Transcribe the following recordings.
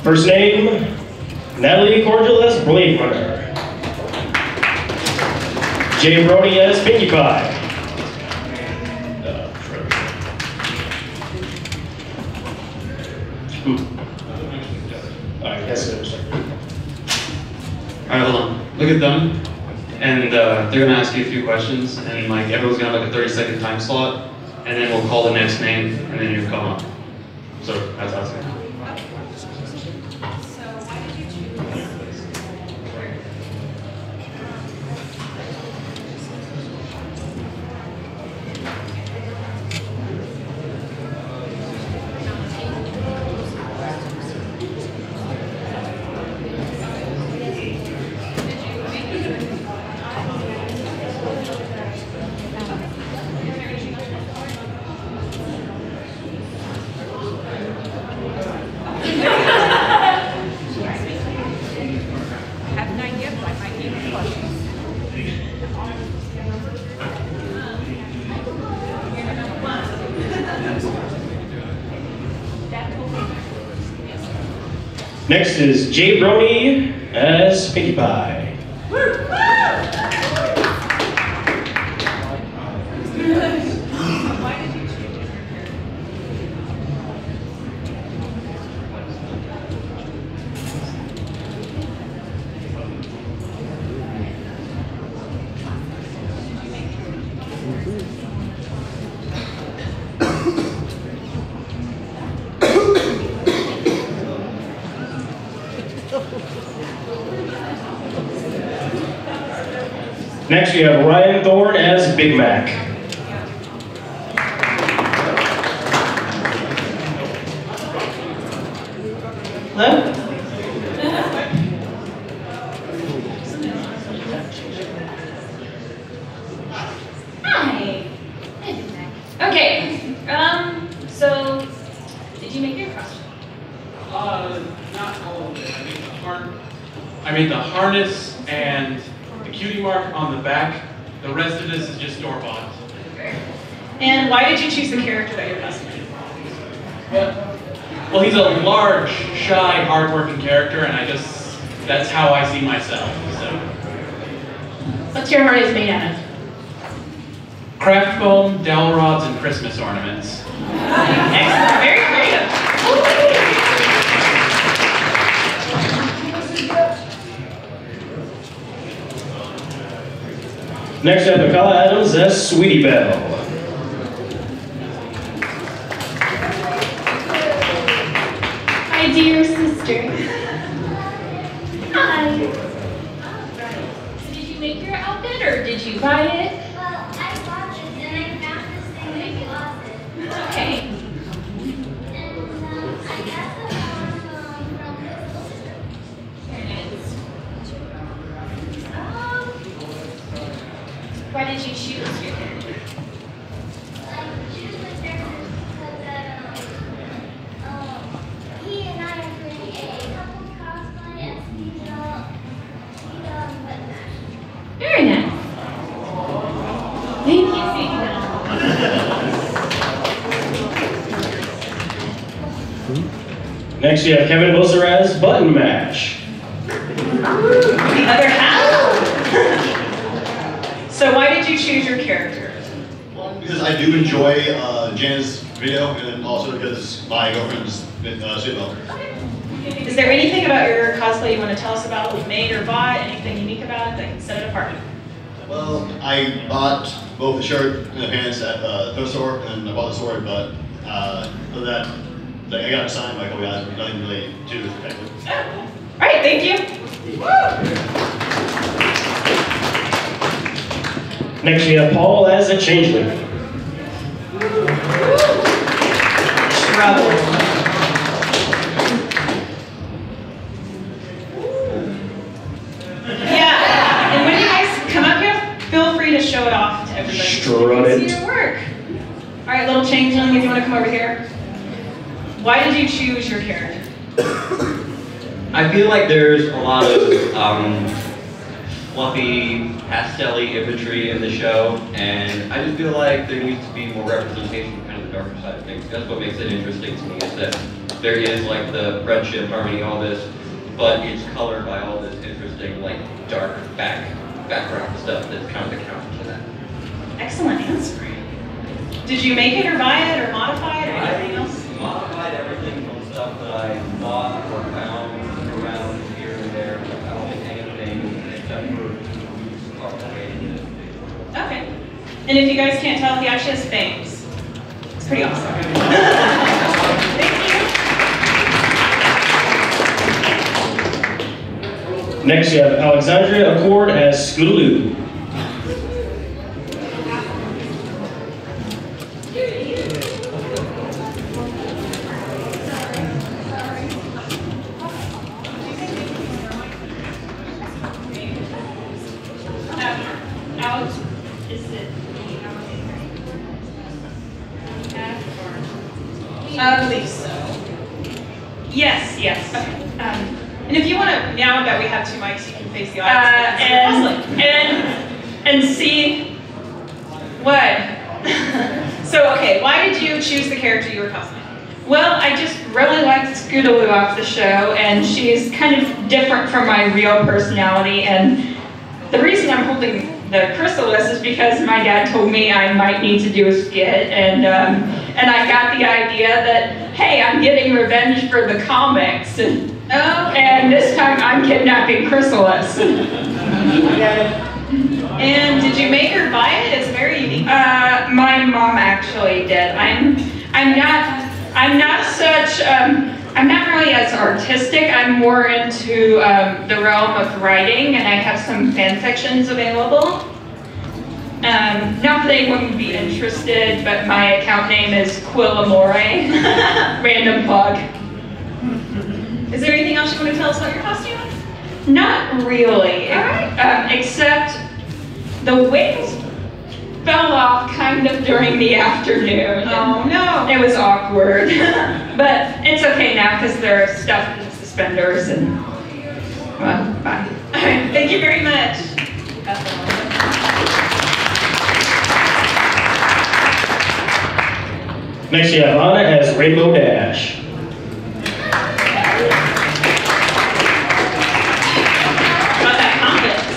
First name, Natalie Cordial as Blade Runner. Jay Brody as Pinkie Pie. Alright, yes, it is. Alright, hold on. Look at them, and they're gonna ask you a few questions, and like everyone's gonna have like a 30-second time slot, and then we'll call the next name, and then you come up. So that's how it's gonna happen. Next is Jay Brody as Pinkie Pie. Next we have Ryan Thorne as Big Mac. Hello? Hi. Okay. So did you make your costume? Not all of it. I made the harness and the cutie mark on the back. The rest of this is just store-bought. And why did you choose the character that you're costuming? Well, he's a large, shy, hard-working character, and that's how I see myself, so. What's your harness made out of? Craft foam, dowel rods, and Christmas ornaments. Excellent, very creative. Next we have Mikala Adams as Sweetie Belle. My dear sister. Hi. So did you make your outfit or did you buy it? Well, I bought this and I found this thing in the closet. Okay. And I got the from this. There it is. Why did you choose your character? I choose the character because he and I are doing a couple cosplay and speed up but Very nice. Thank you, Signa. Next you have Kevin Boozer as Button Mash. The other half? So why did you choose your character? Well, because I do enjoy Jan's video, and then also because my girlfriend's Sweetbelle. Is there anything about your cosplay you want to tell us about what you made or bought? Anything unique about it that can set it apart? Well, I bought both the shirt and the pants at the thrift store, and I bought the sword, but for that, I got it signed by a couple guys, but nothing really too spectacular. Oh. All right, thank you. Next we have Paul as a Changeling. Trouble. Yeah, and when you guys come up here, feel free to show it off to everybody. Strut it. See your work. All right, little changeling, if you want to come over here. Why did you choose your character? I feel like there's a lot of fluffy, pastel-y imagery in the show, and I just feel like there needs to be more representation of kind of the darker side of things. That's what makes it interesting to me, is that there is like the friendship, harmony, all this, but it's colored by all this interesting like dark background stuff that's kind of accounted to that. Excellent answer. Did you make it or buy it or modify it or anything else? I modified everything from stuff that I bought or found around here and there. I don't think anything except for our way. Okay. And if you guys can't tell, he actually has fangs. It's pretty awesome. Thank you. Next, you have Alexandria Accord as Scootaloo. Alex, is it? I believe so. Yes, yes. Okay. And if you want to, now that we have two mics, you can face the audience. And see what? So, okay, why did you choose the character you were cosplaying? Well, I just really liked Scootaloo off the show, and she's kind of different from my real personality. And the reason I'm holding the chrysalis is because my dad told me I might need to do a skit, and I got the idea that, hey, I'm getting revenge for the comics, and this time I'm kidnapping Chrysalis. And did you make her buy it? It's very unique. My mom actually did. I'm not really as artistic. I'm more into the realm of writing, and I have some fan fictions available. Not that anyone would be interested, but my account name is Quillamore. Random plug. Is there anything else you want to tell us about your costume? Not really. All right. Except the wings fell off kind of during the afternoon. Oh no. It was awkward. But it's okay now because they're stuffed in suspenders and, well, bye. All right, thank you very much. Next, you have Anna as Rainbow Dash. About that confidence.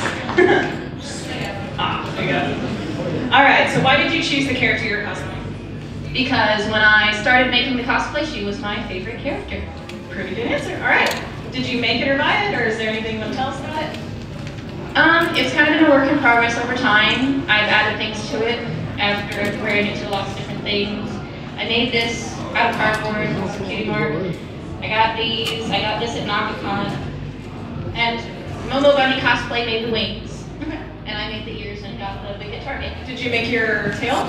There you go. All right, so why did you choose the character you're cosplaying? Because when I started making the cosplay, she was my favorite character. Pretty good answer. All right. Did you make it or buy it, or is there anything you want to tell us about it? It's kind of been a work in progress over time. I've added things to it after wearing it to lots of different things. I made this out of cardboard, it's a cutie mark. I got these, I got this at NagaCon. And Momo Bunny Cosplay made the wings. Okay. And I made the ears and got the big guitar kit. Did you make your tail?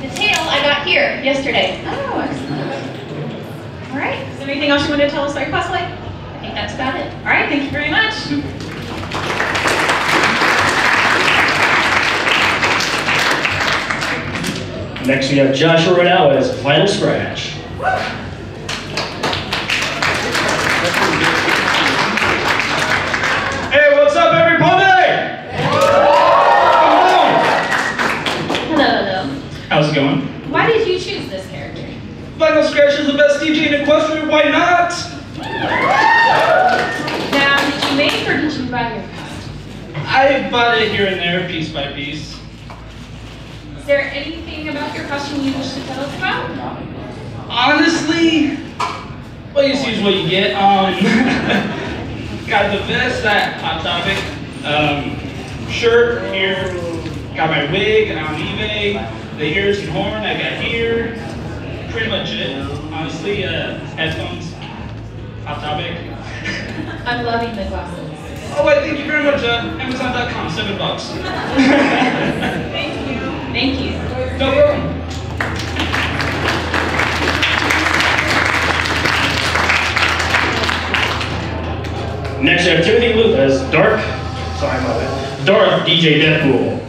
The tail I got here yesterday. Oh, excellent. All right. Is there anything else you want to tell us about your cosplay? I think that's about it. All right. Thank you very much. Next, we have Joshua Renau as Final Scratch. Hey, what's up, everybody? Hello. How's it going? Why did you choose this character? Final Scratch is the best DJ in Equestria, why not? Now, did you make or did you buy your costume? I bought it here and there, piece by piece. Is there anything about your costume you wish to tell us about? Honestly, well, you see is what you get. Got the vest at Hot Topic, shirt here, got my wig on eBay, the ears and horn I got here, pretty much it. Honestly, headphones, Hot Topic. I'm loving the glasses. Oh, wait, thank you very much. Amazon.com, $7. Thank you. Thank you. No problem. Next, we have Timothy Luth as Darth DJ Deathpool.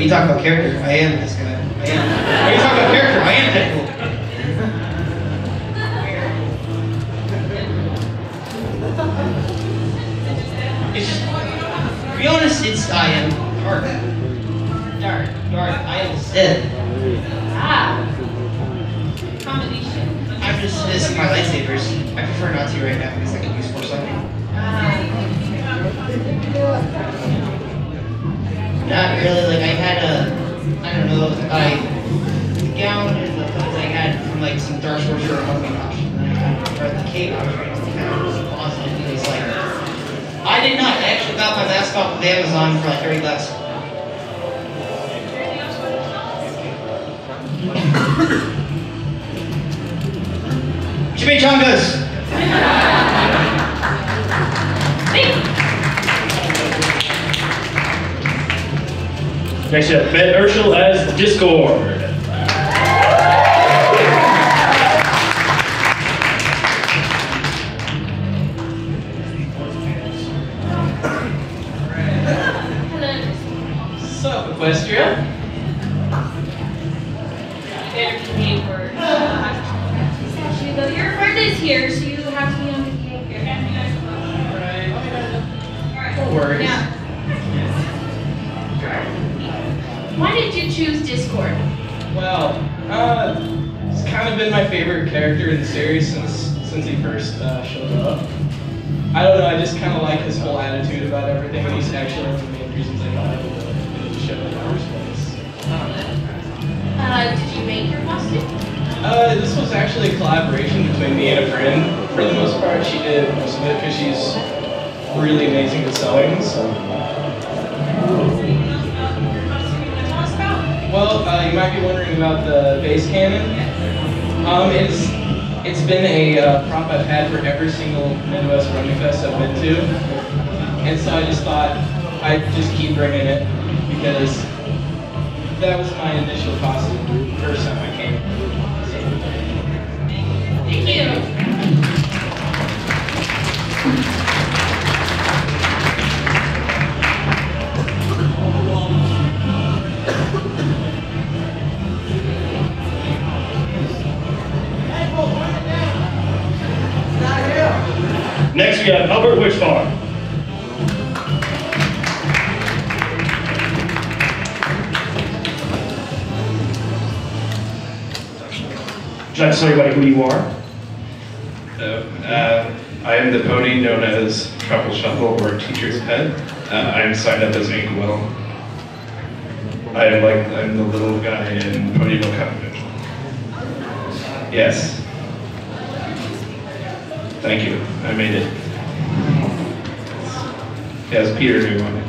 you talk about character, I am this guy. I am. When you talk about character, I am Deadpool. It's just, to be honest, I am dark. I am Sith. Ah. Combination. I'm just missing my lightsabers. I prefer not to right now because I can use Force lightning. Not really. Like I had I don't know, the gown and the clothes I had from like some Dark Sorcerer or something. And then I read the cape. I was reading the cape. It was awesome. It was like, I did not. I actually got my mask off of Amazon for like $30. Chimichangas! Next up, Ben Urschel as Discord. Sup, Equestria? Your friend is here, so you have to be on the behavior. No worries. Yeah. Why did you choose Discord? Well, it's kind of been my favorite character in the series since he first showed up. I don't know, I just kind of like his whole attitude about everything, and he's actually one of the main reasons I got into the show in the first place. Did you make your costume? This was actually a collaboration between me and a friend. For the most part, she did most of it because she's really amazing at sewing. So. Well, you might be wondering about the base cannon. It's been a prop I've had for every single Midwest Running Fest I've been to, and so I just thought I'd just keep bringing it because that was my initial costume the first time I came. Thank you. Next, we have Albert Witchfarm. Would you like to tell everybody who you are? I am the pony known as Truffle Shuffle or Teacher's Pet. I'm signed up as Inkwell. I'm the little guy in Ponyville Confidential. Yes. Thank you. I made it. Yes, Peter knew on it.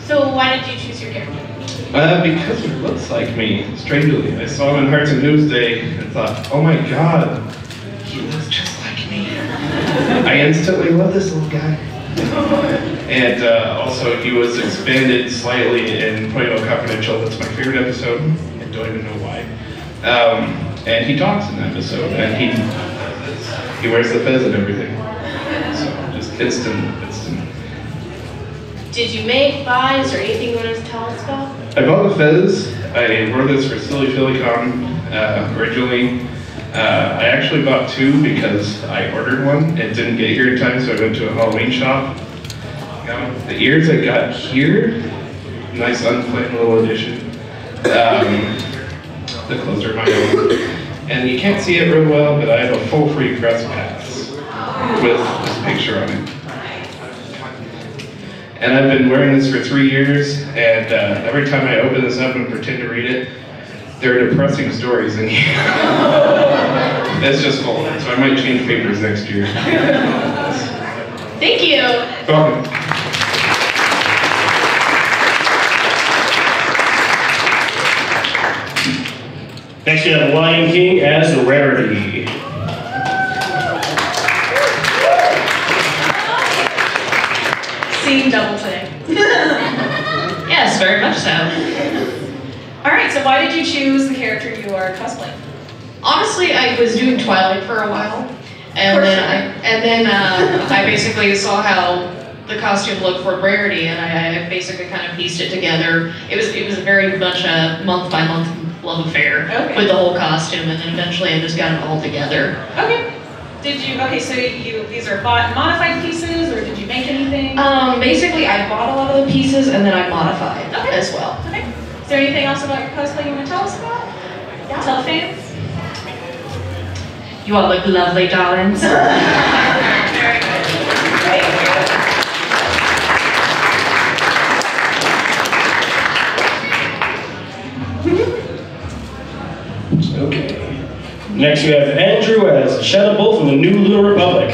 So why did you choose your character? Because he looks like me, strangely. I saw him in Hearts of Newsday and thought, oh my god, he looks just like me. I instantly love this little guy. And also, he was expanded slightly in Ponyville Confidential. That's my favorite episode. I don't even know why. And he talks in that episode, and he wears the fez and everything. So just instant. Did you make, buys, or anything you want to tell us about? I bought the fez. I wore this for Silly PhillyCon originally. I actually bought two because I ordered one. It didn't get here in time, so I went to a Halloween shop. The ears I got here, nice unplanned little addition. The clothes are my own. And you can't see it real well, but I have a full free press pass with this picture on it. And I've been wearing this for 3 years, and every time I open this up and pretend to read it, there are depressing stories in here. It's just full, so I might change papers next year. Thank you. Welcome. Next, we have Lion King as Rarity. Seeing double today. Yes, very much so. All right, so why did you choose the character you are cosplaying? Honestly, I was doing Twilight for a while, and then I basically saw how the costume look for Rarity, and I basically kind of pieced it together. It was very much a month by month love affair with the whole costume, and then eventually I just got it all together. Okay. So these are bought modified pieces, or did you make anything? Basically I bought a lot of the pieces and then I modified as well. Okay. Is there anything else about your cosplay you want to tell us about? Yeah. Tell fans? You all look lovely, darlings. Very good. Okay. Next we have Andrew as Shadow Bull from the New Lunar Republic.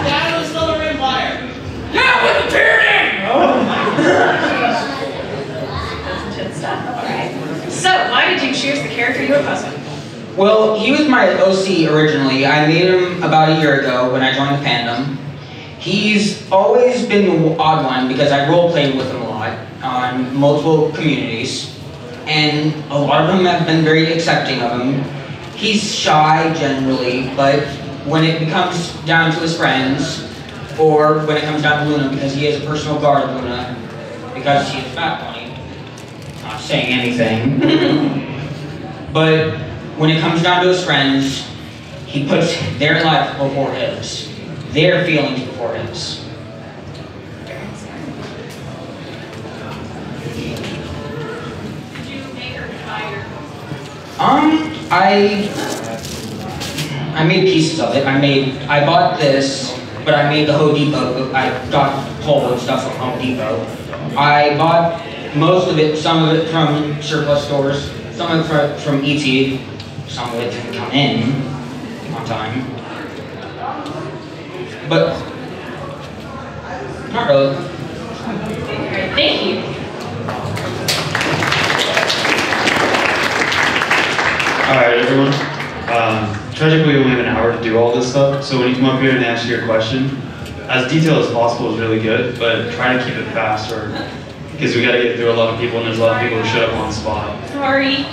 Shadows of the Empire. Yeah, with the tyranny! That's intense stuff. All right. So, why did you choose the character you were puzzling? Well, he was my OC originally. I made him about a year ago when I joined the fandom. He's always been the odd one because I role-played with him a lot on multiple communities. And a lot of them have been very accepting of him. He's shy generally, but when it comes down to his friends, or when it comes down to Luna, because he is a personal guard of Luna, because she is Fat Bunny, not saying anything. But when it comes down to his friends, he puts their life before his, their feelings before his. I made pieces of it. I bought this, but I made the Home Depot. I got Polo and stuff from Home Depot. I bought most of it, some of it from surplus stores, some of it from ET, some of it didn't come in on time. But, not really. Thank you. Alright, everyone. Tragically, we only have an hour to do all this stuff, so when you come up here and ask your question, as detailed as possible is really good, but try to keep it fast, because we gotta get through a lot of people, and there's a lot of people who shut up on the spot. Sorry.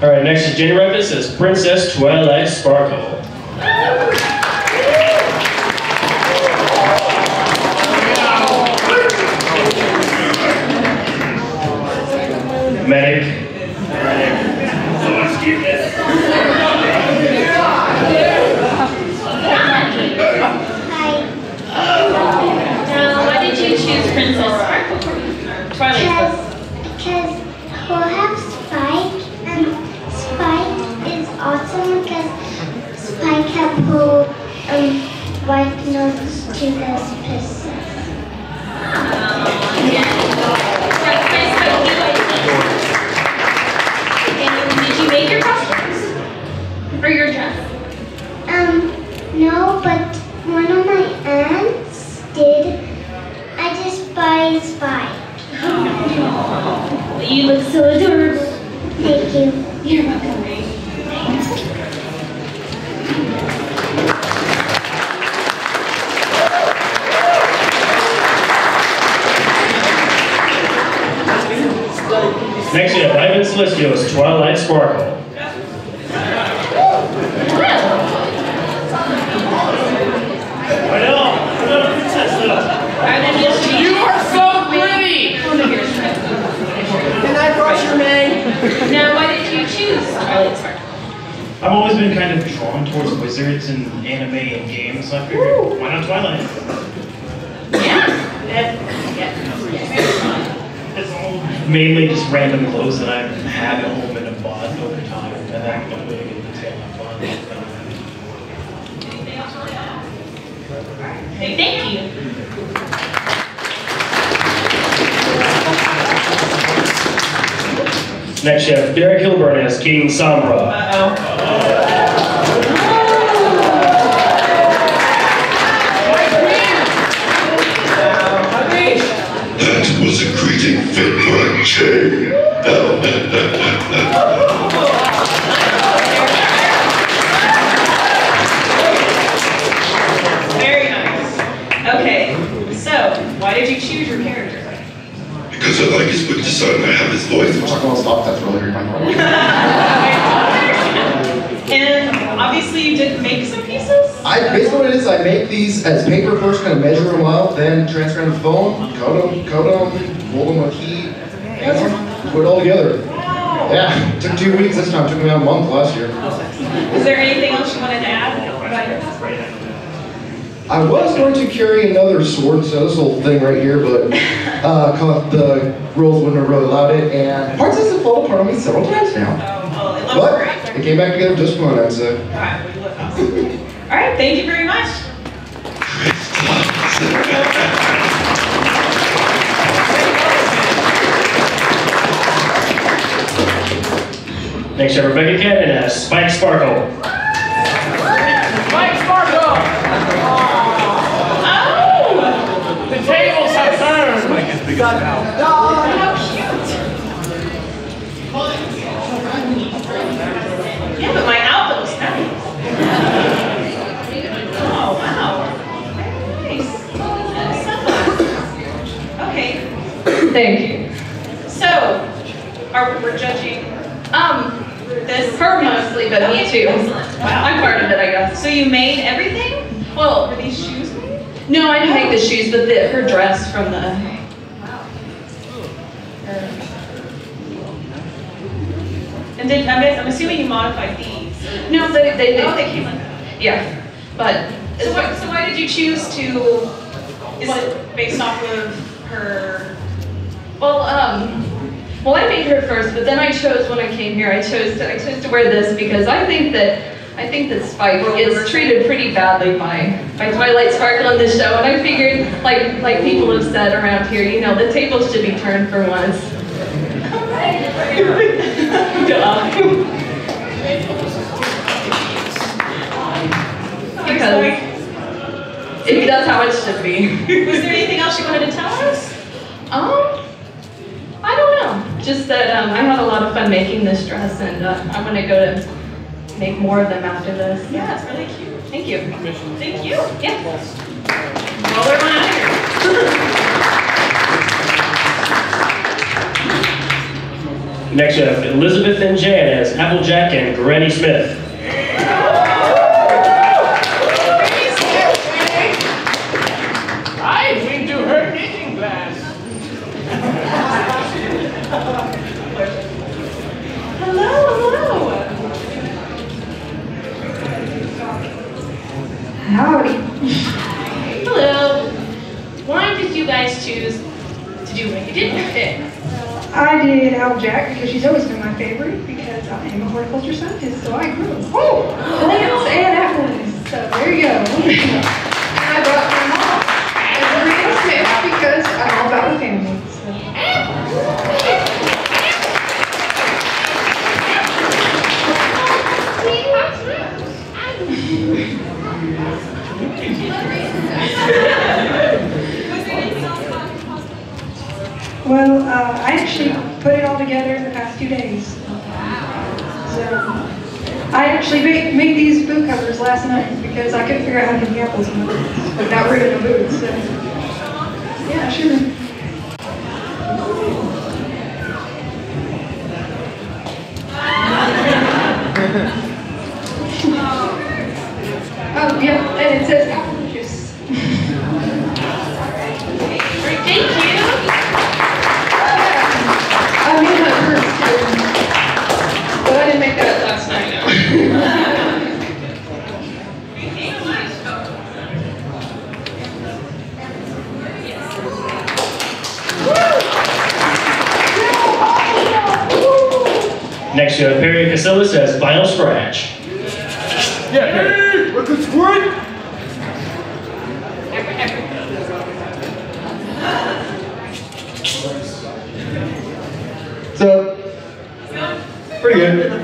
Alright, next is Jenny Rufus as Princess Twilight Sparkle. Medic. Why did you choose Princess Sparkle? Twilight. Because we'll have Spike, and Spike is awesome because Spike can pull white notes to the princess. Did you make your costumes? Or your dress? No, but one of my aunts did. I just buy Spike. You look so adorable. Thank you. You're welcome. Next we have Ivan Celestio as Twilight Sparkle. I know, I'm not a princess though. You are so pretty! Can I brush your mane? Now, why did you choose Twilight Sparkle? I've always been kind of drawn towards wizards and anime and games, so I figured, why not Twilight? It's all mainly just random clothes that I have at home and have bought over time, and then I'm really good detail and fun. Thank you. Next you have Derek Hilburn as King Sombra. That was a greeting fit for a king. Very nice. Okay, so why did you choose your character? Because I like his quick design and I have his voice. I'm not gonna stop that for later in my And I obviously you did make some pieces? Basically what it is, I make these as paper first, kind of measure them out, then transfer them to foam, coat them, mold them with heat, and put it all together. Wow. Yeah, it took 2 weeks this time, took me about a month last year. Is there anything else you wanted to add about your cosplay? I was going to carry another sword, so this little thing right here, but the rules wouldn't have really allowed it, and parts of this have fallen apart on me several times now. Oh, it looks But great. it came back together just fine, I'd say. Alright, well, you look awesome. Alright, thank you very much. Next, we have Rebecca Cannon as Spike Sparkle. Spike Sparkle! Oh! The tables have turned! Spike is big as How cute! Yeah, but my outfit was nice. Oh, wow. Very nice. Okay. Thank you. So, we're judging this? Her mostly, but me too. Excellent. Wow. I'm part of it, I guess. So you made everything? Well, were these shoes made? No, I didn't make the shoes, but her dress from the. Wow. And I'm assuming you modified these. No, they Oh, they came like that. Yeah, but. So why did you choose to? Is it based off of her? Well, I made her first, but then I chose when I came here. I chose to wear this because I think that Spike is treated pretty badly by Twilight Sparkle in this show, and I figured, like people have said around here, you know, the tables should be turned for once. Because that's how it should be. Was there anything else you wanted to tell us? I don't know. Just that I had a lot of fun making this dress, and I'm going to go to make more of them after this. Yeah, it's really cute. Thank you. Thank you. Yeah. Roll everyone out of here. Next, we have Elizabeth and Jan as Applejack and Granny Smith. I've been to her knitting class. Hello. Howdy. Hello. Why did you guys choose to do what you did with it? I did Applejack because she's always been my favorite because I am a horticulture scientist, so I grew plants and apples. So there you go. And I brought my mom as Maria Smith because I'm all about the family. Well, I actually put it all together in the past 2 days. So, I actually made these boot covers last night because I couldn't figure out how to get the apples in the boots without ripping the boots. So, yeah, sure. Oh, yeah, and it says apple juice. Thank you. I made that first too. But I didn't make that last night. Next, we have Perry Casillas as Vinyl Scratch. Yeah, Perry. Look at squirt. So, pretty good. So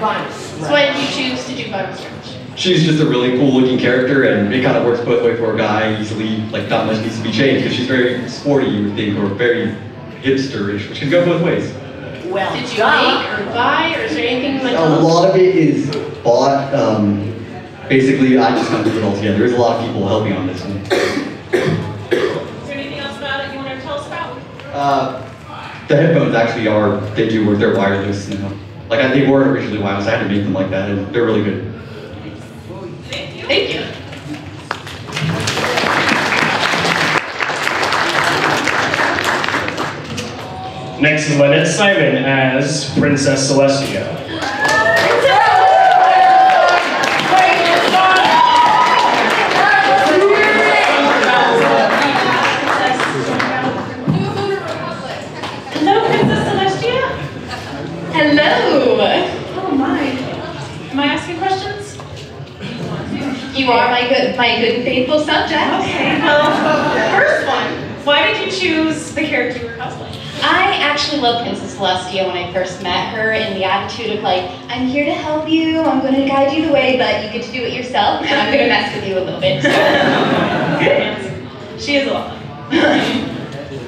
why did you choose to do Bible Scratch? She's just a really cool looking character, and it kind of works both ways for a guy. Easily, like, not much needs to be changed because she's very sporty, you would think, or very hipsterish, which can go both ways. Well, did you make or buy, or is there anything you want to A tell us? lot of it is bought. Basically, I just kind of put it all together. There's a lot of people helping on this one. Is there anything else about it you want to tell us about? The headphones actually they do work. They're wireless, you know. Like, they weren't originally wireless. I had to make them like that, and they're really good. Thank you. Next is Lynette Simon as Princess Celestia. Hello, Princess Celestia. Hello. Oh my. Am I asking questions? You are my good and faithful subject. Okay, well, first one. Why did you choose the character you were cosplaying? I actually loved Princess Celestia when I first met her, and the attitude of like, I'm here to help you, I'm going to guide you the way, but you get to do it yourself, and I'm going to mess with you a little bit. Good answer. She is a lot.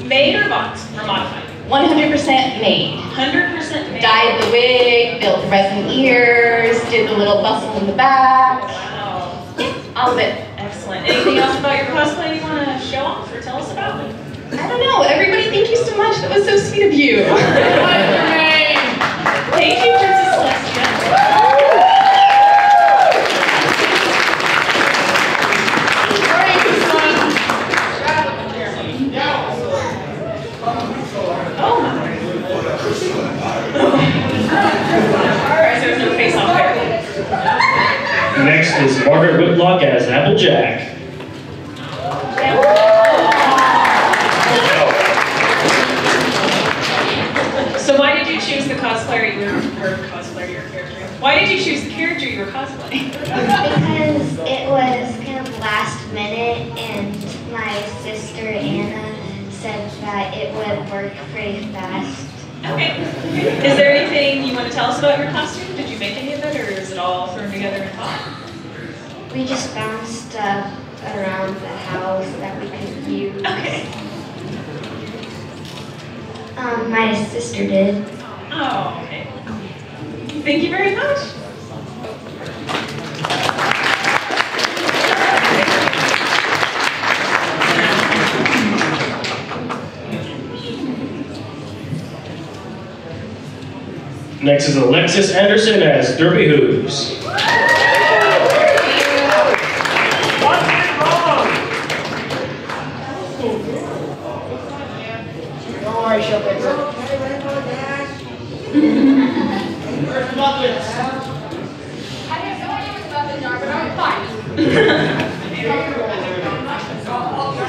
Made or bought or modified? 100% made. 100% made. Dyed the wig, built the resin ears, did the little bustle in the back. Wow. All of it. Excellent. Anything else about your cosplay you want to show off or tell us about? I don't know. Everybody, thank you so much. That was so sweet of you. Thank you, Princess Celestia. Oh my. Alright, so there's no face off there. Next is Margaret Whitlock as Applejack. So why did you choose the cosplayer you were, your character? Why did you choose the character you were cosplaying? Because it was kind of last minute and my sister Anna said that it would work pretty fast. Okay. Is there anything you want to tell us about your costume? Did you make any of it or is it all thrown together and thought? We just found stuff around the house that we could use. Okay. My sister did. Oh, okay. Thank you very much. Next is Alexis Anderson as Derpy Hooves. Don't worry, she'll fix it. Where's the muffins? I didn't know what your muffins are, but I'm fine.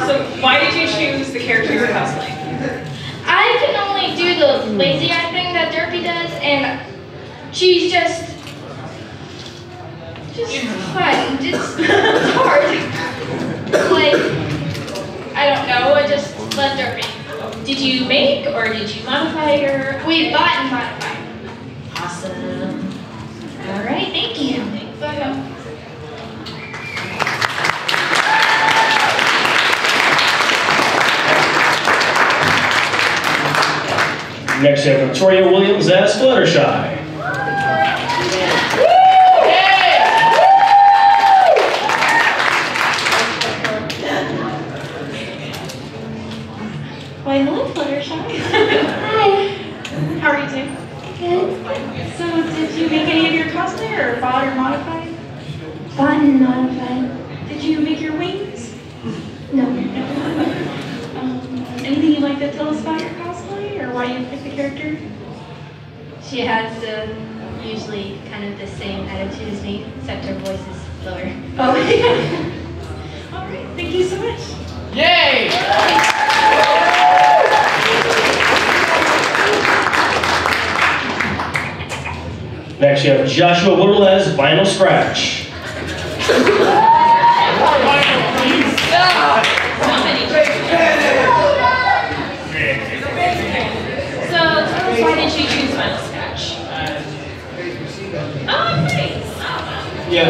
So why did you choose the character you were cosplaying? I can only do the lazy eye thing that Derpy does, and she's just fun. It's hard. Like, I don't know, I just love Derpy. Did you make or did you modify your? We bought and modified. Awesome. All right, thank you. Welcome. Next we have Victoria Williams as Fluttershy. Why, hello, Fluttershy. Hi. How are you doing? Good. So, did you make any of your cosplay, or bought or modified? Bought and modified. Did you make your wings? No. Anything you'd like to tell us about your cosplay, or why you picked the character? She has usually kind of the same attitude as me, except her voice is lower. Oh, yeah. All right, thank you so much. Yay! Next you have Joshua Woodle as Vinyl Scratch. So tell us, why did you choose Vinyl Scratch? Oh, nice. Yeah.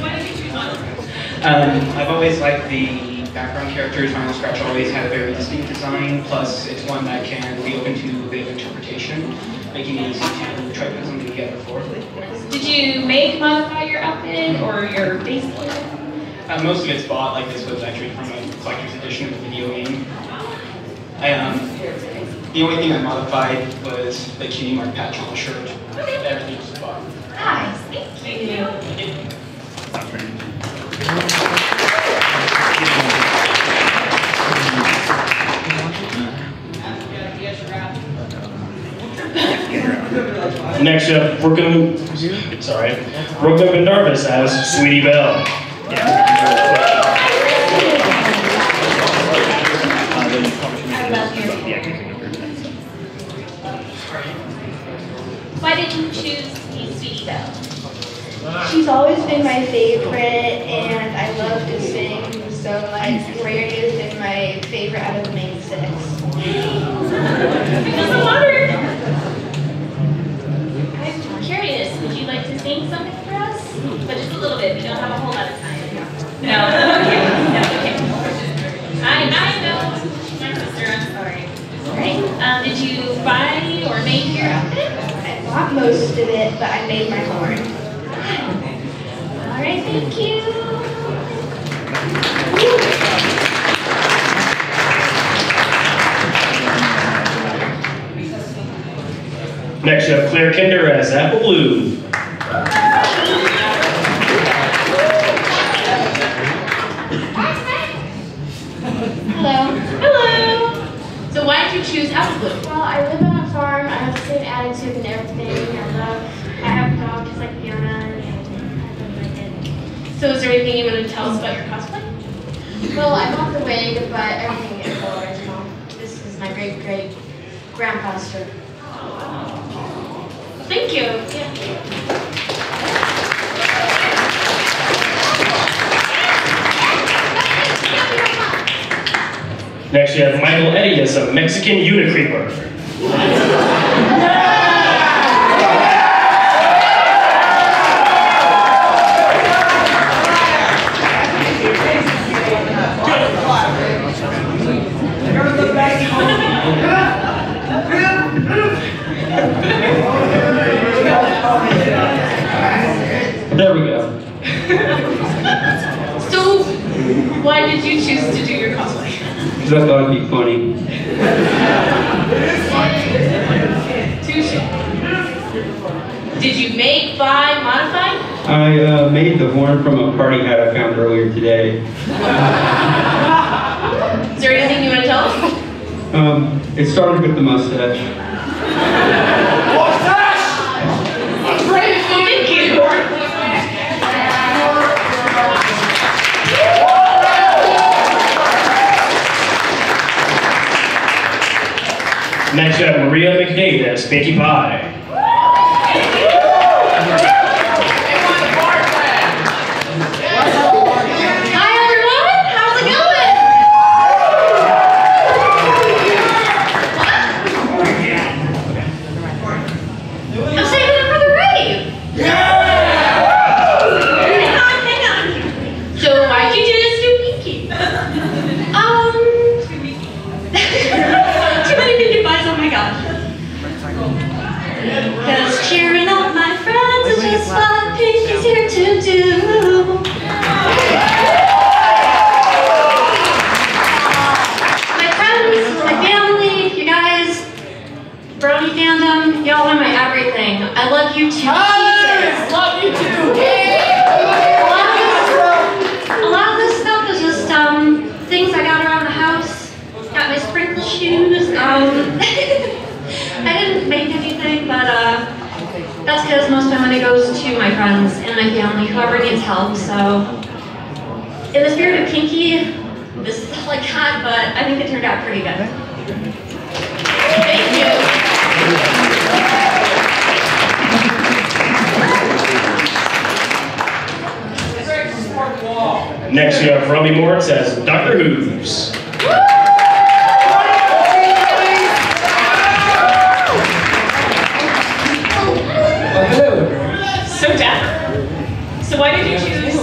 Why did you choose Vinyl Scratch? I've always liked the background characters. Vinyl Scratch always had a very distinct design, plus it's one that can be open to a bit of interpretation, making it easy to try to put something together for. Did you modify your outfit or your base plate? Most of it's bought, like this was actually from a collector's edition of the video game. The only thing I modified was the Cutie Mark patch on the shirt. That needs spot. Nice, thank you. Next up, Brooklyn Pendarvis as Sweetie Belle. Why did you choose to be Sweetie Belle? She's always been my favorite, and I love to sing, so like Rarity has been my favorite out of the main six. Because of water. I'm curious, would you like to sing something for us? But just a little bit, we don't have a whole lot of time. No, okay, that's okay. I know, my sister, I'm sorry. Right, did you buy or make your outfit? I bought most of it, but I made my horn. All right, thank you. Next up, Claire Kinder as Apple Blue. Hello. Hello. So why did you choose Apple Blue? Well, I live on a farm. I have the same attitude and everything. I have a dog just like Fiona, and I really like it. So is there anything you want to tell us about your cosplay? Well, I bought the wig, but everything is all original. This is my great-great-grandpa's shirt. Thank you. Yeah. Next, you have Michael Eddy as a Mexican Unicreeper. There we go. So why did you choose to do your cosplay? Because I thought it'd be funny. Touche. Did you make, buy, modify? I made the horn from a party hat I found earlier today. Is there anything you want to tell us? It started with the mustache. Thank you. Next, you have Maria McDade as Pinkie Pie. Hi everyone, how's it going? I'm saving it for the rave. Hang on. So why'd you do this to Pinkie? Too many Pinkie Pies, oh my gosh. Cause cheering on my friends is just what Pinkie's here to do. My friends, my family, you guys, Brony fandom, y'all are my everything. I love you too. Jesus. Love you too. A lot of this stuff is just things I got around the house. Got my sprinkle shoes. I didn't make anything, but that's because most of my money goes to my friends and my family, whoever needs help. So, in the spirit of Pinkie, this is all I got, but I think it turned out pretty good. Thank you. Next, you have Robbie Moritz as Dr. Hooves. So dapper. So why did you choose?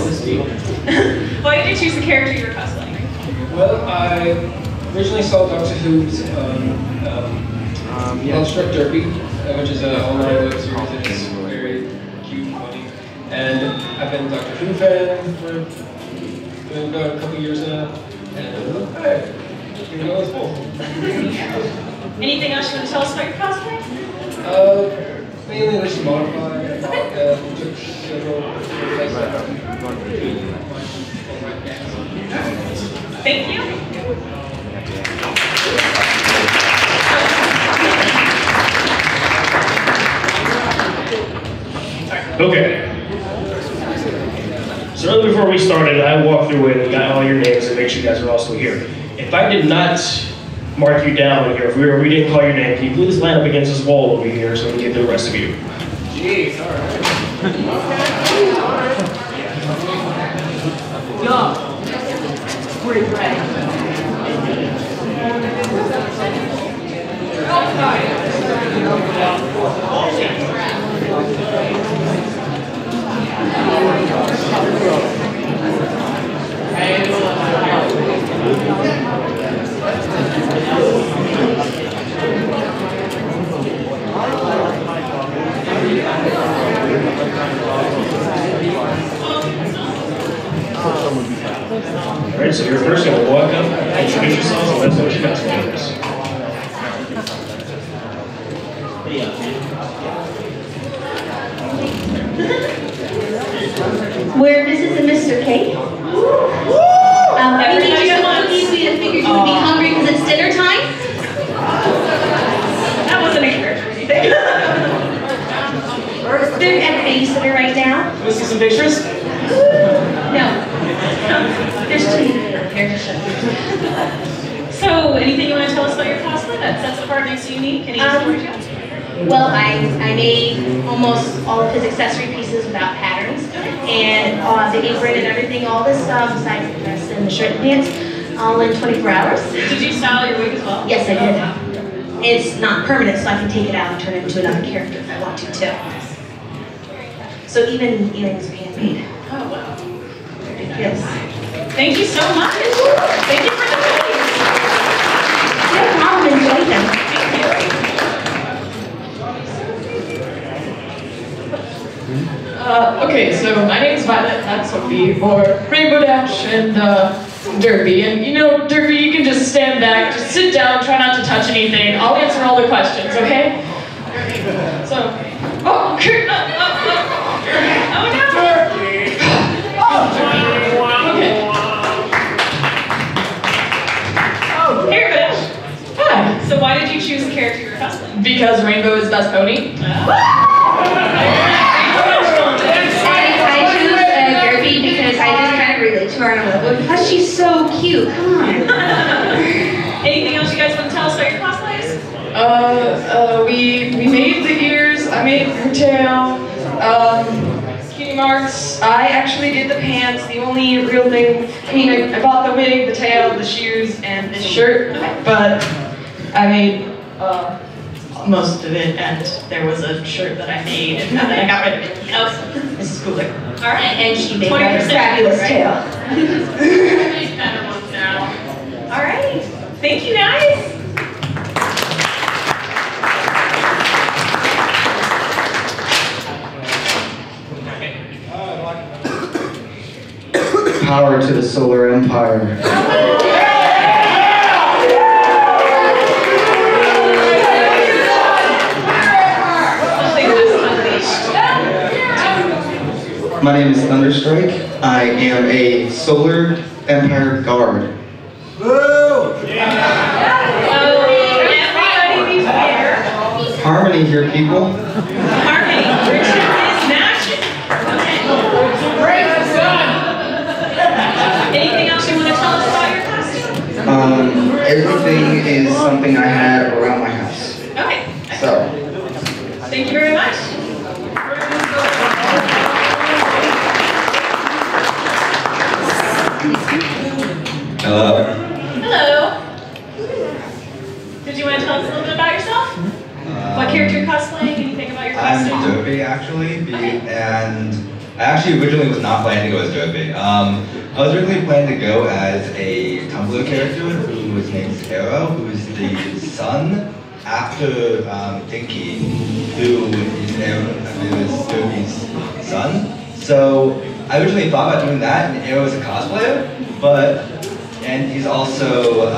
Why did you choose the character you were cosplaying? Well, I originally saw Doctor Who's Construct Derby, which is an online web series that is very cute and funny. And I've been a Doctor Who fan for about a couple years now. And hey, you know, it's cool. Anything else you want to tell us about your cosplay? Mainly just modify and took several Thank you. Okay. So earlier before we started, I walked through it and got all your names and make sure you guys are all still here. If I did not mark you down here, if we didn't call your name, can you please line up against this wall over here so we can get to the rest of you? Jeez, Alright, so you're first going to walk up, introduce yourselves, and let us know what you got for us. We're Mrs. and Mr. K. We need you to cookies. We figured you would be hungry because it's dinner time. That wasn't encouraging anything. They're at the babysitter right now. Can we see some pictures? No. There's too many here to show. So, anything you want to tell us about your cosplay that sets it apart, makes you unique? Any stories you have? Well, I made almost all of his accessory pieces without patterns. And the apron and everything, all this stuff, besides the dress and the shirt and pants, all in 24 hours. Did you style your wig as well? Yes, I did. It's not permanent, so I can take it out and turn it into another character if I want to, too. So even earrings are handmade. Oh, wow. Yes. Thank you so much. Thank you for the cookies. No problem, enjoy them. Okay, so my name's Violet, that's Sophie, or Rainbow Dash and Derby. And you know, Derby, you can just stand back, just sit down, try not to touch anything. I'll answer all the questions, okay? So, oh, okay. Oh no! Here, Bish. Hi. So why did you choose the character you're cosplaying? Because Rainbow is best pony. I choose Derby because I just kind of relate to her on a level because she's so cute. Come on. Anything else you guys want to tell us about your cosplays? We made the ears, I made her tail, cutie marks. I actually did the pants, the only real thing, I mean, I bought the wig, the tail, the shoes, and this shirt, but I made most of it, and there was a shirt that I made, and then I got rid of it. Oh, this is cooler. All right, and she made 20% a fabulous tail. All right, thank you guys. Power to the Solar Empire. My name is Thunderstrike. I am a Solar Empire Guard. Everybody be fair. Harmony here, people. Harmony, Richard is magic. Anything else you want to tell us about your costume? Everything is something I had around my house. Okay. So, Thank you very much. Hello. Hello. Did you want to tell us a little bit about yourself? What character you're cosplaying? Anything about your I'm costume? Dopey actually, and I actually originally was not planning to go as Dopey. I was originally planning to go as a Tumblr character who was named Arrow, who is the son after Dinky, who is Dopey's son. So I originally thought about doing that, and Arrow is a cosplayer, and he's also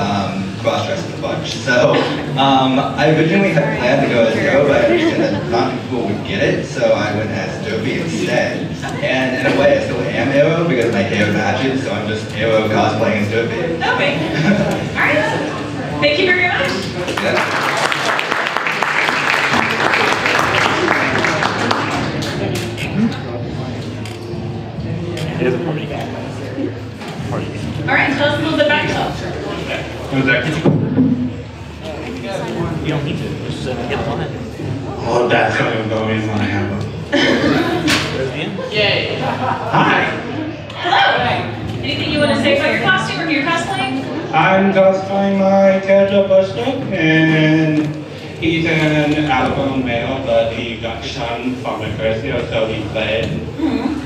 cross-dressed a bunch. So I originally had planned to go as Arrow, but I understand that not people would get it, so I went as Dopey instead. And in a way, I still am Arrow because my hair matches, so I'm just Arrow cosplaying as Dopey. Okay. All right. Thank you very much. Yeah. It is a party. All right, tell us a little bit about yourself. Who's that? You don't need to. Just get on it. Oh, that's how I'm going in my hammer. Yay. Hi. Hello. Anything you want to say about your costume or your cosplaying? I'm cosplaying my character Buster, and he's an album male, but he got shunned from the first year, so he fled.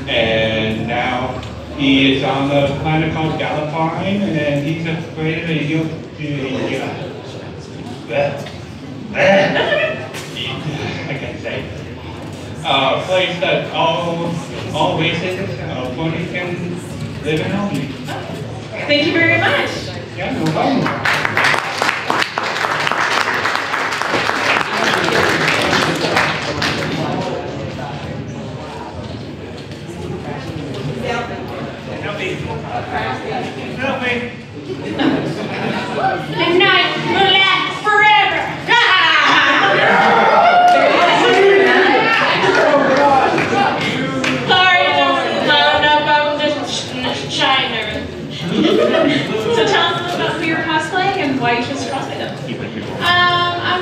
And now he is on the planet called Gallifine, and he's afraid that he'll I can't say. Place that all races of bodies can live in harmony. Thank you very much. Yeah, no problem. Help me. Good night, relax forever. Sorry, I'm just China. So tell us about your cosplay and why you chose to cosplay them. I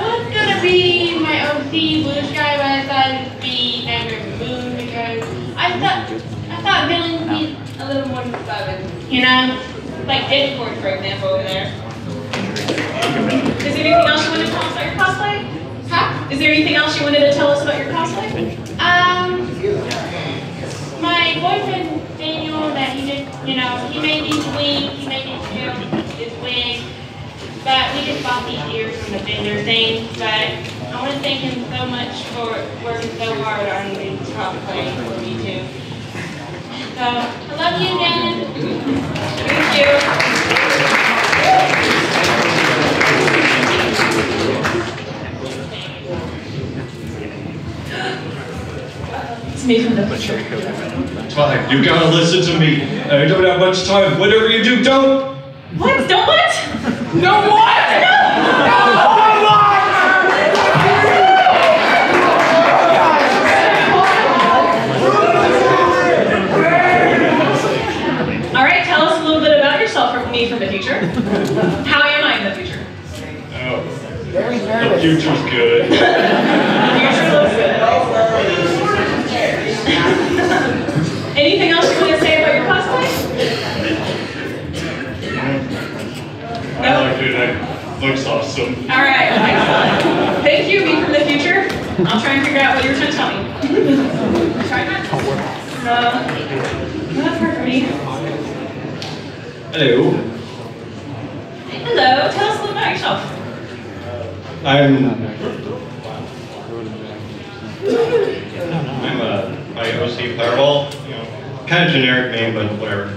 was gonna be my OC Blue Sky, but I thought it'd be Never Moon because I thought villains would be a little more fun, you know, like Discord, for example, over there. Is there anything else you wanted to tell us about your cosplay? Huh? Is there anything else you wanted to tell us about your cosplay? My boyfriend Daniel, that he did, you know, he made these wigs, he made these shoes, this wig, but we just bought these ears from the vendor thing. But I want to thank him so much for working so hard on this cosplay for me too. So I love you, Dad. Thank you. It's me from the butcher. Fine, you gotta listen to me. I don't have much time. Whatever you do, don't. What? Don't what? No what? All right, tell us a little bit about yourself from me from the future. How am I in the future? Oh, the future's good. The future looks good. Anything else you want to say about your cosplay? I like it. That looks awesome. All right, excellent. Thank you, me from the future. I'll try and figure out what you were trying to tell me. Try that? No, that's hard for me. Hello. Hello, tell us a little about yourself. I'm my OC Fireball. You know, kind of generic name, but whatever.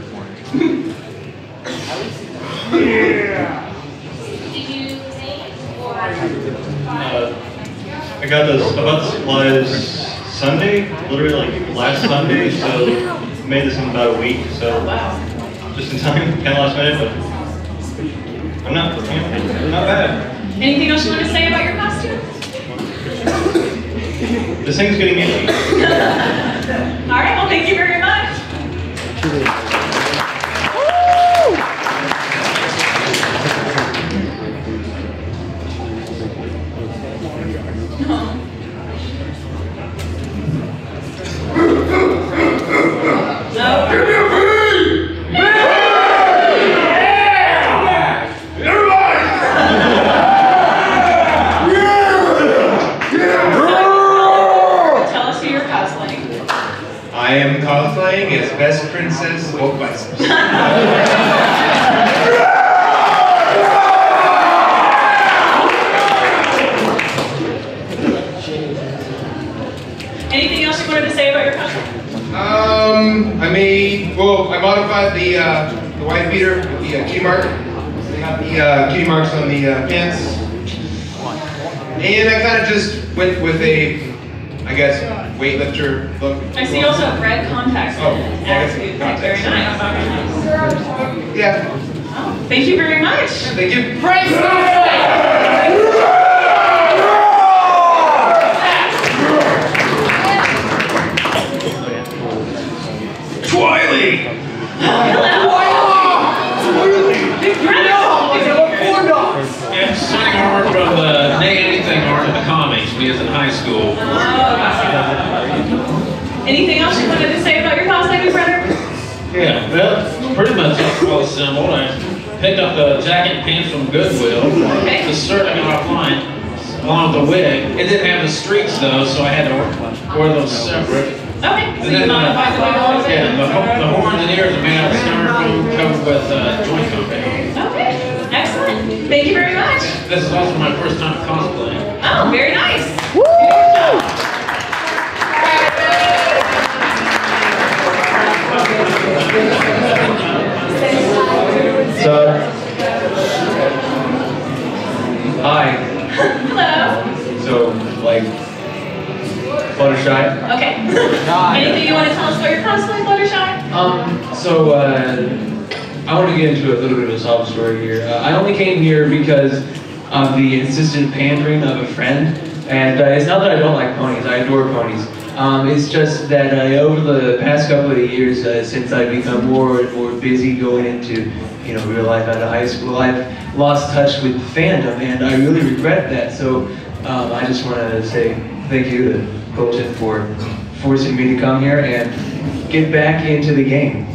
I got this about the supplies Sunday, literally like last Sunday, so made this in about a week, so just in time, kind of last minute, but I'm not bad. Anything else you want to say about your costume? This thing's getting itchy. All right, well, thank you very much. I am cosplaying as Best Princess Oak Biceps. Anything else you wanted to say about your costume? I modified the white beater with the kitty mark. I got the kitty marks on the pants. And I kind of just went with a I guess, weightlifter look. I see you also have red contacts. Oh, Very nice. Yeah. Oh, thank you very much. Thank you. Praise Twiley! Yeah, Sonny Hart from the Nay Anything Art of the comics when he was in high school. Anything else you wanted to say about your cosplay, brother? Yeah, well, pretty much all assembled. I picked up the jacket and pants from Goodwill. Okay. The shirt I got offline, along with the wig. It didn't have the streaks though, so I had to wear those separate. Okay, so you modified the wig a little bit? Yeah, the horns and ears are made out of styrofoam covered with joint company. Okay, excellent. Thank you very much. This is also my first time cosplaying. Oh, very nice. So, hi. Hello. So, like, Fluttershy. Okay. Anything you want to tell us about your cosplay, Fluttershy? So, I want to get into a little bit of a sob story here. I only came here because of the insistent pandering of a friend. And it's not that I don't like ponies, I adore ponies. It's just that over the past couple of years, since I've become more and more busy going into, real life out of high school, I've lost touch with fandom, and I really regret that. So I just want to say thank you to Colton for forcing me to come here and get back into the game.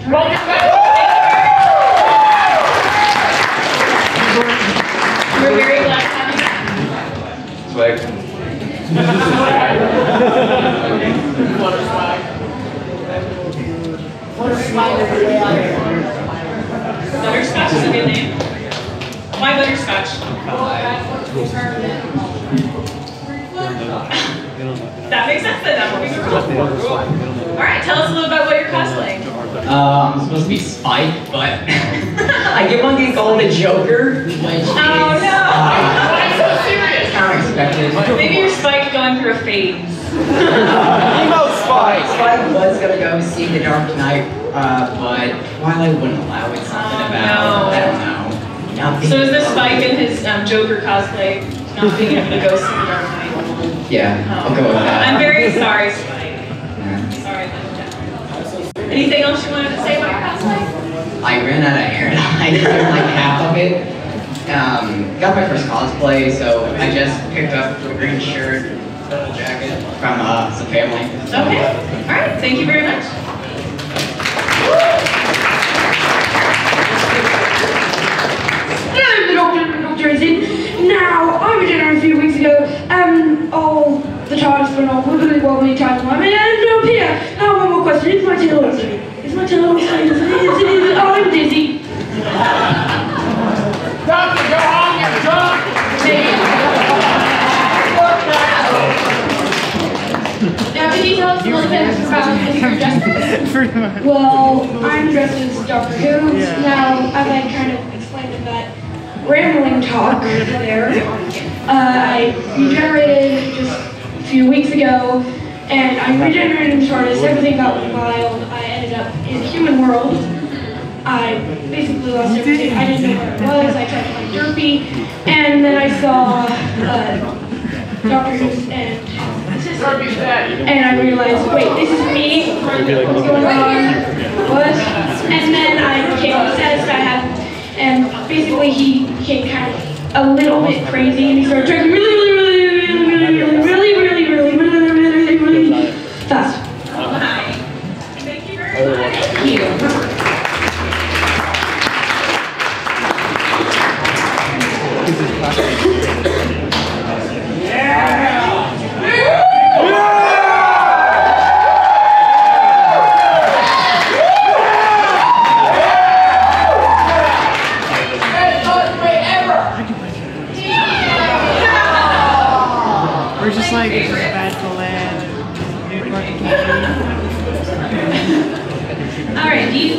We're very glad to have you back. Swag. Butterscotch is a good name. Why butterscotch? That makes sense then. That would be cool. Alright, tell us a little about what you're cosplaying. I'm supposed to be Spike, but I keep on getting called the Joker. Oh no! Why so serious? Kind of expected. Maybe you're Spike going through a phase. Spike was gonna go see The Dark Knight, but Twilight wouldn't allow it. Something about I don't know. So is this Spike in his Joker cosplay not being able to go see The Dark Knight? Yeah, I'll go with that. I'm very sorry, Spike. Sorry about that. Anything else you wanted to say about your cosplay? I ran out of hair dye. I did like half of it. Got my first cosplay, so I just picked up a green shirt, purple jacket from some family. Okay. All right. Thank you very much. Hello, Dr. Izzy. Now, I was in a few weeks ago, all the TARDIS went off really well many times. I mean, no, Peter. Now, one more question. Is my tail okay? Is my tail okay? Oh, I'm dizzy. Doctor, go on, you're drunk! Now, can you tell us a little bit about your dress? Well, I'm dressed as Doctor Who. Now, as I kind of explained in that rambling talk there, I regenerated just a few weeks ago, and I regenerated in the TARDIS. Everything got wild. I ended up in the human world. I basically lost everything. I didn't know where it was. I tried to find Derpy, and then I saw Doctor Who's and I realized, wait, this is me. What's going on? What? And then I became obsessed. And basically he became kind of a little bit crazy, and he started drinking really fast. Thank you very much. Thank you. We're just like bad collab. All right, do you?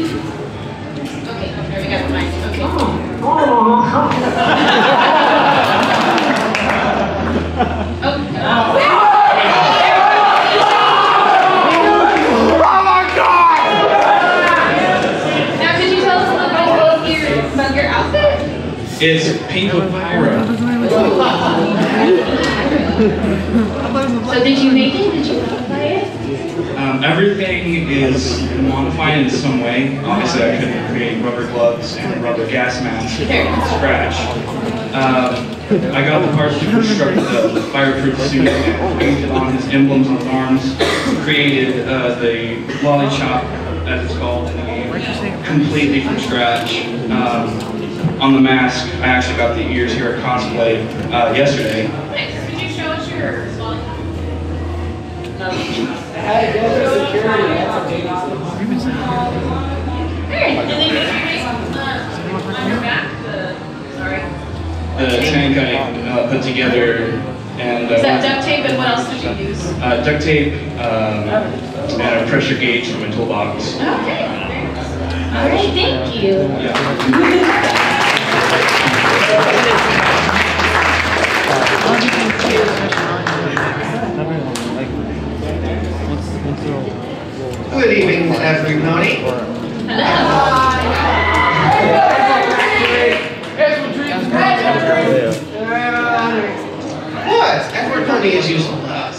Okay, there we go. Nice. Okay. It's pink with pyro. So did you make it? Did you modify it? Everything is modified in some way. Obviously, I couldn't create rubber gloves and rubber gas masks from scratch. I got the parts to construct the fireproof suit and painted on his emblems on his arms. Created the lolly chop, as it's called in the game, completely from scratch. On the mask, I actually got the ears here at Cosplay yesterday. Nice. Could you show us your lolly? Alright, and then did you make on your back sorry? The tank I put together and Is that duct tape and what else did you use? duct tape and a pressure gauge from my toolbox. Okay. Alright, thank you. Good evening, everybody. What? Edward Money is useful to us.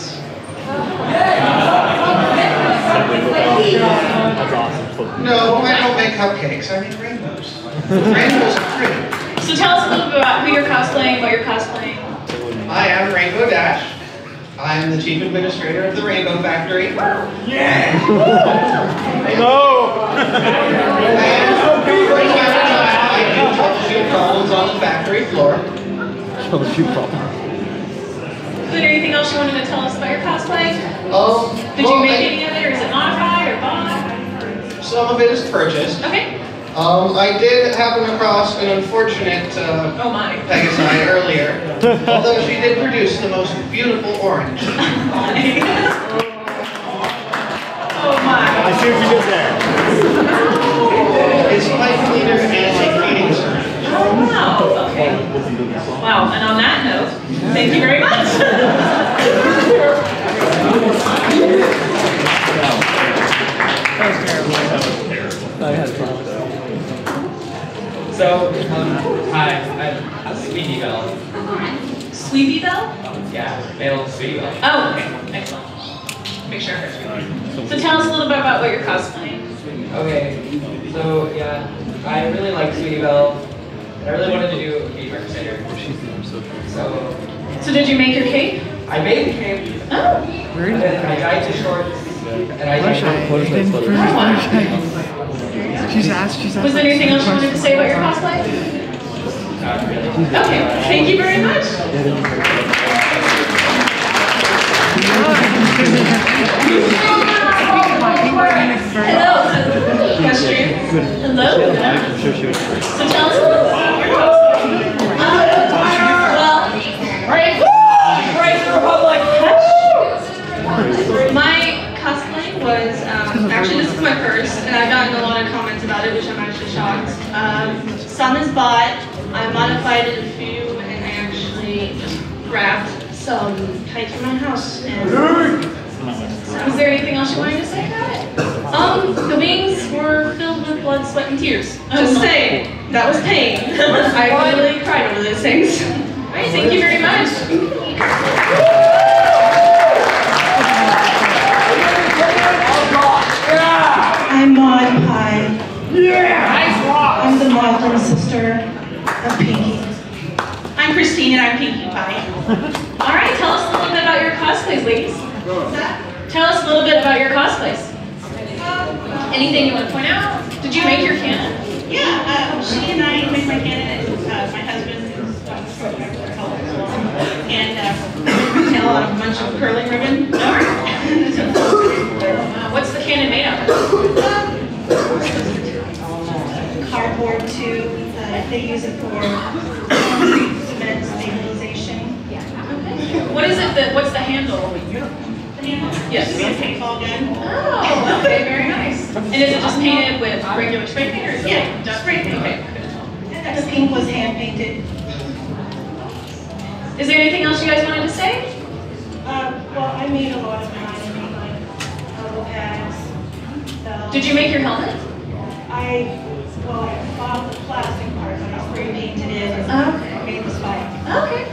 No, I don't make cupcakes. I make rainbows. Rainbows are free. So tell us a little bit about who you're cosplaying, what you're cosplaying. I am Rainbow Dash. I'm the chief administrator of the Rainbow Factory. Yeah! No! And from time to time, I do troubleshoot problems on the factory floor. Troubleshoot problems. Is there anything else you wanted to tell us about your cosplay? Did you make any of it, or is it modified, or bought? Some of it is purchased. Okay. I did happen across an unfortunate Pegasi earlier, although she did produce the most beautiful orange. Oh my. I see what you did there. It's my cleaner and a cleaning service. Oh wow, okay. Wow, and on that note, thank you very much. That was terrible. I had fun. So, hi, I'm Sweetie Belle. Sweetie Belle? Yeah, male Sweetie Belle. Oh, okay, excellent. Make sure. So tell us a little bit about what you're cosplaying. Okay, so yeah, I really like Sweetie Belle, and I really wanted to do a cape representative. So did you make your cape? I made the cape. Oh. And then I dyed the shorts, and I dyed She's asked. Was there anything else you wanted to say about your cosplay? Okay, thank you very much. Hello. Question. Hello. So tell us a little bit about your cosplay. Praise the Republic. My cosplay was, actually this is my first, and I've gotten a lot of comments about it, which I'm actually shocked. Some is bought, I modified it a few, and I actually just grabbed some tights from my house. And was there anything else you wanted to say about it? The wings were filled with blood, sweat, and tears. Just saying, that was pain. I really cried over those things. All right, thank you very much. I'm Maud Pie. Yeah! I'm the Maudlin sister of Pinkie. I'm Christine and I'm Pinkie Pie. All right, tell us a little bit about your cosplays, ladies. Tell us a little bit about your cosplays. Anything you want to point out? Did you make your canon? Yeah, she and I make my canon, and my husband is and tell a bunch of curling ribbon. What's the cannon made of? Cardboard tube. They use it for concrete cement stabilization. What is it that? What's the handle? The handle? Yes. It should be a paintball gun. Oh, okay, very nice. And is it just painted with regular spray paint, or is it just spray paint? Okay. The pink was hand painted. Is there anything else you guys wanted to say? Well, I made a lot of mine. I made like elbow pads. Did you make your helmet? I bought the plastic part, but I spray painted it and made the spike. Okay.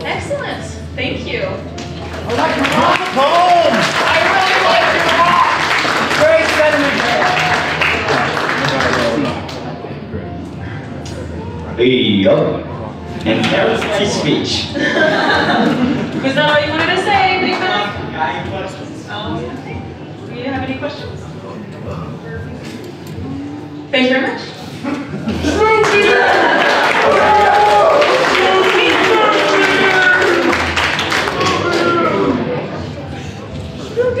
Excellent. Thank you. I really like your talk. Very sentimental. Yo. And that was my speech. Was that all you wanted to say, Big Mac? Do you have any questions? Thank you very much.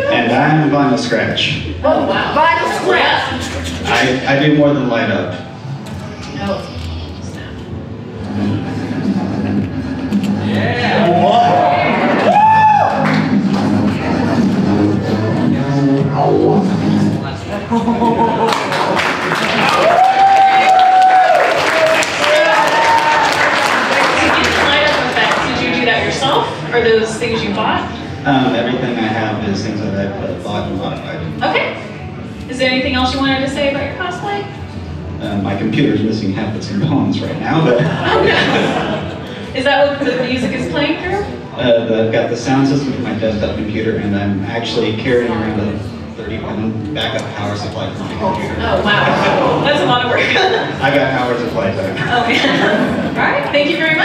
And I'm Vinyl Scratch. Oh wow. Vinyl Scratch. I do more than light up. No. Did you do that yourself? Or those things you bought? Everything I have is things that I've bought and modified. Okay. Is there anything else you wanted to say about your cosplay? My computer's missing half its components right now, but Is that what the music is playing through? I've got the sound system for my desktop computer, and I'm actually carrying around a 30-pound backup power supply for my computer. Oh wow. That's a lot of work. I got power supply time. Okay. All right. Thank you very much.